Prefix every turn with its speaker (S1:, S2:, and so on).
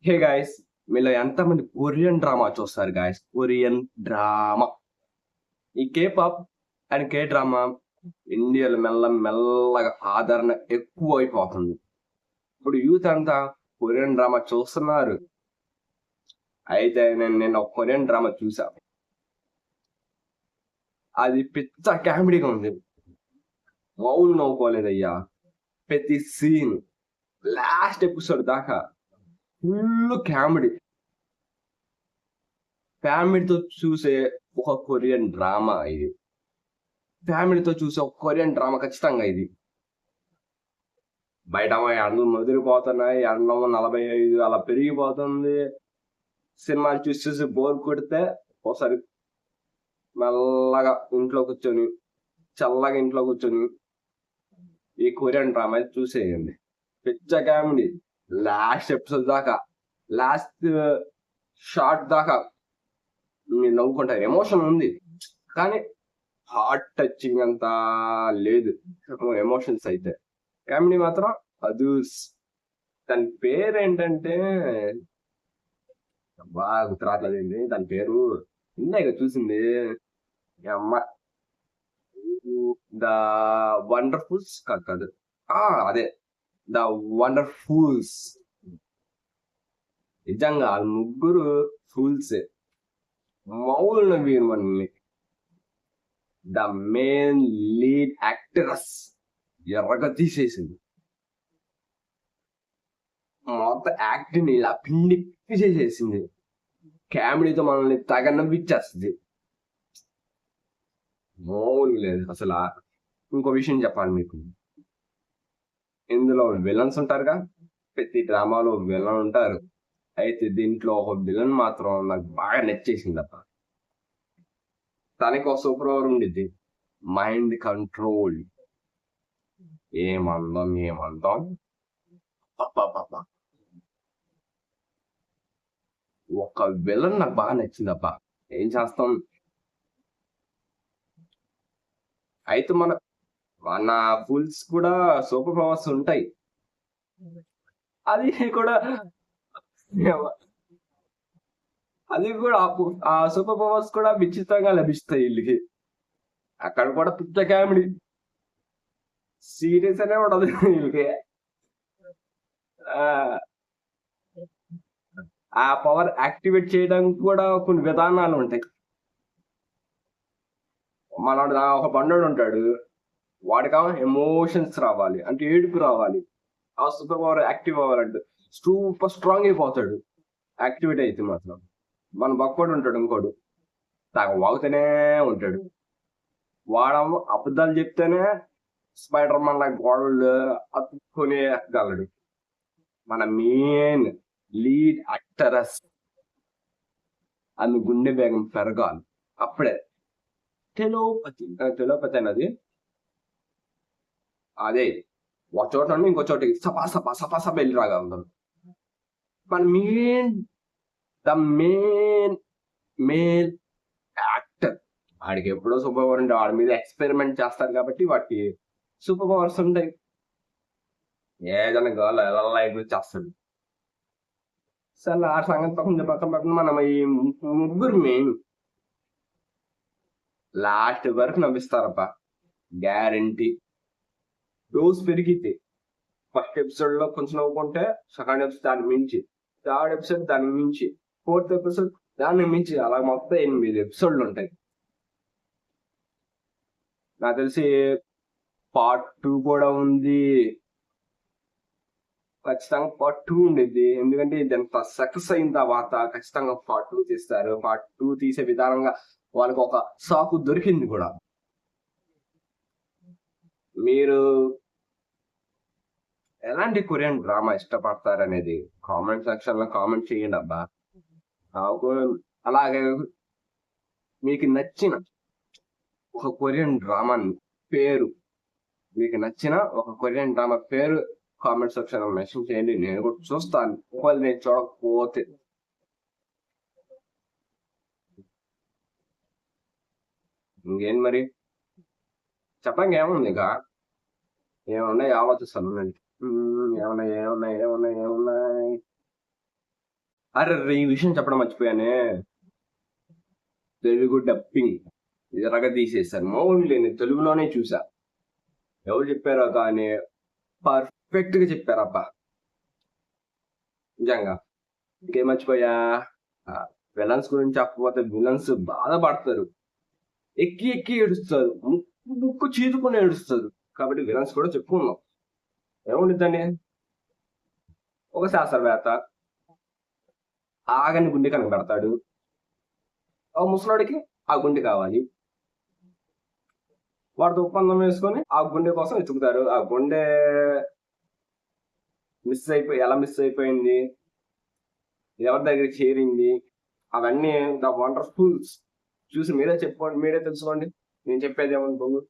S1: హే guys, మీలో ఎంతమంది Korean drama చూస్తారు గాయ్స్? Korean drama. ఈ K pop and K drama ఇండియాలో మెల్లగా ఆదరణ ఎక్కువ అయిపోతుంది. ఇప్పుడు యూత్ అంతా కొరియన్ డ్రామా చూస్తున్నారు. అయితే నేను నిన్న ఒక కొరియన్ డ్రామా చూసా. అది పిచ్చ కామెడీగా ఉంది. మౌలు నవ్వుకోలేదయ్యా. ప్రతి సీన్ లాస్ట్ ఎపిసోడ్ దాకా ఫుల్ కామెడీ. ఫ్యామిలీతో చూసే ఒక కొరియన్ డ్రామా ఇది. ఫ్యామిలీతో చూసే ఒక కొరియన్ డ్రామా ఖచ్చితంగా ఇది. బయట ఎండలు ముదిరిపోతున్నాయి. ఎండలు 45 అలా పెరిగిపోతుంది. సినిమాలు చూసి చూసి బోర్ కొడితే ఒకసారి మెల్లగా ఇంట్లో కూర్చొని, చల్లగా ఇంట్లో కూర్చొని ఈ కొరియన్ డ్రామా చూసేయండి. పిచ్చ కామెడీ. లాస్ట్ ఎపిసోడ్ దాకా, లాస్ట్ షార్ట్ దాకా మీరు నవ్వుకుంటారు. ఎమోషన్ ఉంది కానీ హార్ట్ టచింగ్ అంతా లేదు ఎమోషన్స్ అయితే. కామెడీ మాత్రం అదూస్. దాని పేరు ఏంటంటే బాగా గుర్తు రావట్లేదండి దాని పేరు. ఇందాక చూసింది ఈ అమ్మ. ద వండర్ఫుల్స్ కాదు కాదు అదే ద వండర్ఫుల్స్. నిజంగా ఆ ముగ్గురు ఫూల్సే. మౌల్ నవీన్ మనల్ని ద మెయిన్ లీడ్ యాక్టరస్ ఎర్రగా తీసేసింది. మొత్తం యాక్టింగ్ ఇలా పిండి చేసేసింది. కామెడీతో మనల్ని తెగ నవ్విచ్చేస్తుంది. మామూలుగా లేదు అసలు. ఇంకో విషయం చెప్పాలి మీకు. ఇందులో విలన్స్ ఉంటారుగా, ప్రతి డ్రామాలో విలన్ ఉంటారు. అయితే దీంట్లో ఒక విలన్ మాత్రం నాకు బాగా నచ్చేసింది అబ్బా. తనకి ఒక సూపర్ పవర్ ఉండిద్ది, మైండ్ కంట్రోల్. ఏమందాం అబ్బబ్బబ్బా. ఒక విలన్ నాకు బాగా నచ్చింది అబ్బా. ఏం చేస్తాం. అయితే మన ఫుల్స్ కూడా సూపర్ పవర్స్ ఉంటాయి. అది కూడా అది కూడా ఆ సూపర్ పవర్స్ కూడా విచిత్రంగా లభిస్తాయి వీళ్ళకి. అక్కడ కూడా పిచ్చ కామెడీ. సీరియస్ అనే ఉండదు వీళ్ళకి. ఆ ఆ పవర్ యాక్టివేట్ చేయడానికి కూడా కొన్ని విధానాలు ఉంటాయి. మనోడు ఒక బండోడు ఉంటాడు. వాడికి ఎమోషన్స్ రావాలి అంటే ఏడుపు రావాలి. ఆ సూపర్ పవర్ యాక్టివ్ అవ్వాలంటే సూపర్ స్ట్రాంగ్ అయిపోతాడు యాక్టివేట్ అయితే మాత్రం. మన బక్కోడు ఉంటాడు ఇంకోడు, వాగుతూనే ఉంటాడు. వాడేమో అబద్ధాలు చెప్తేనే స్పైడర్ మ్యాన్ లాగా గోడలు అతుక్కొని ఎక్కగలడు. మన మెయిన్ లీడ్ యాక్టరస్ ఆమె గుండె వేగం పెరగాలి. అప్పుడే టెలోపతి అన్నది అదే ఒక చోట నుండి ఇంకో చోటకి సపా సపా సపా సపా వెళ్ళి రాగలుగుతాం. మన main the main male actor. వాడికి ఎప్పుడో సూపర్ పవర్ ఉంటే వాడి మీద ఎక్స్పెరిమెంట్ చేస్తారు కాబట్టి వాడికి సూపర్ పవర్స్ ఉంటాయి. ఏదైనా గర్ల్ ఎలా లైఫ్ చేస్తాడు. సరే ఆ సంగతి పక్కన పక్కన మనం ఈ ముగ్గురు మెయిన్ లాస్ట్ వరకు నవ్విస్తారబ్బా, గ్యారంటీ. డోస్ పెరిగితే ఫస్ట్ ఎపిసోడ్ లో కొంచెం నవ్వుకుంటే సెకండ్ ఎపిసోడ్ దాన్ని మించి, థర్డ్ ఎపిసోడ్ దాన్ని మించి, ఫోర్త్ ఎపిసోడ్ దాన్ని మించి, అలా మొత్తం 8 ఎపిసోడ్లు ఉంటాయి. నాకు తెలిసి పార్ట్ 2 కూడా ఉంది. ఖచ్చితంగా పార్ట్ 2 ఉండేది. ఎందుకంటే ఇది ఎంత సక్సెస్ అయిన తర్వాత ఖచ్చితంగా పార్ట్ 2 తీస్తారు. పార్ట్ 2 తీసే విధానంగా వాళ్ళకి ఒక సాకు దొరికింది కూడా. మీరు ఎలాంటి కొరియన్ డ్రామా ఇష్టపడతారనేది కామెంట్ సెక్షన్ లో కామెంట్ చేయండి అబ్బా. నాకు అలాగే మీకు నచ్చిన ఒక కొరియన్ డ్రామా పేరు, మీకు నచ్చిన ఒక కొరియన్ డ్రామా పేరు కామెంట్ సెక్షన్ లో మెన్షన్ చేయండి. నేను కూడా చూస్తాను ఒకవేళ నేను చూడకపోతే. ఇంకేం మరి చెప్పండి. ఏముంది ఇక, ఏమున్నాయి ఆలోచిస్తాను. ఏమున్నాయి. అరే ఈ విషయం చెప్పడం మర్చిపోయానే, తెలుగు డబ్బింగ్ ఎర్రగా తీసేశారు. మామూలు నేను తెలుగులోనే చూసా. ఎవరు చెప్పారో కానీ పర్ఫెక్ట్ గా చెప్పారబ్బా, నిజంగా. ఇంకేం మర్చిపోయా, విలన్స్ గురించి చెప్పకపోతే విలన్స్ బాధపడతారు, ఎక్కి ఎక్కి ఏడుస్తారు, ముక్కు చీదుకొని ఏడుస్తారు. కాబట్టి విలన్స్ కూడా చెప్పుకున్నాం. ఏముండిద్దండి, ఒక శాస్త్రవేత్త ఆగని గుండె కనబడతాడు, ఆ ముసలాడికి ఆ గుండె కావాలి, వాడితో ఒప్పందం వేసుకొని ఆ గుండె కోసం వెతుకుతారు. ఆ గుండె ఎలా మిస్ అయిపోయింది, ఎవరి దగ్గర చేరింది, అవన్నీ ద వండర్ఫుల్స్ చూసి మీరే చెప్పుకోండి, మీరే తెలుసుకోండి. నేను చెప్పేది ఏమనుకోండి.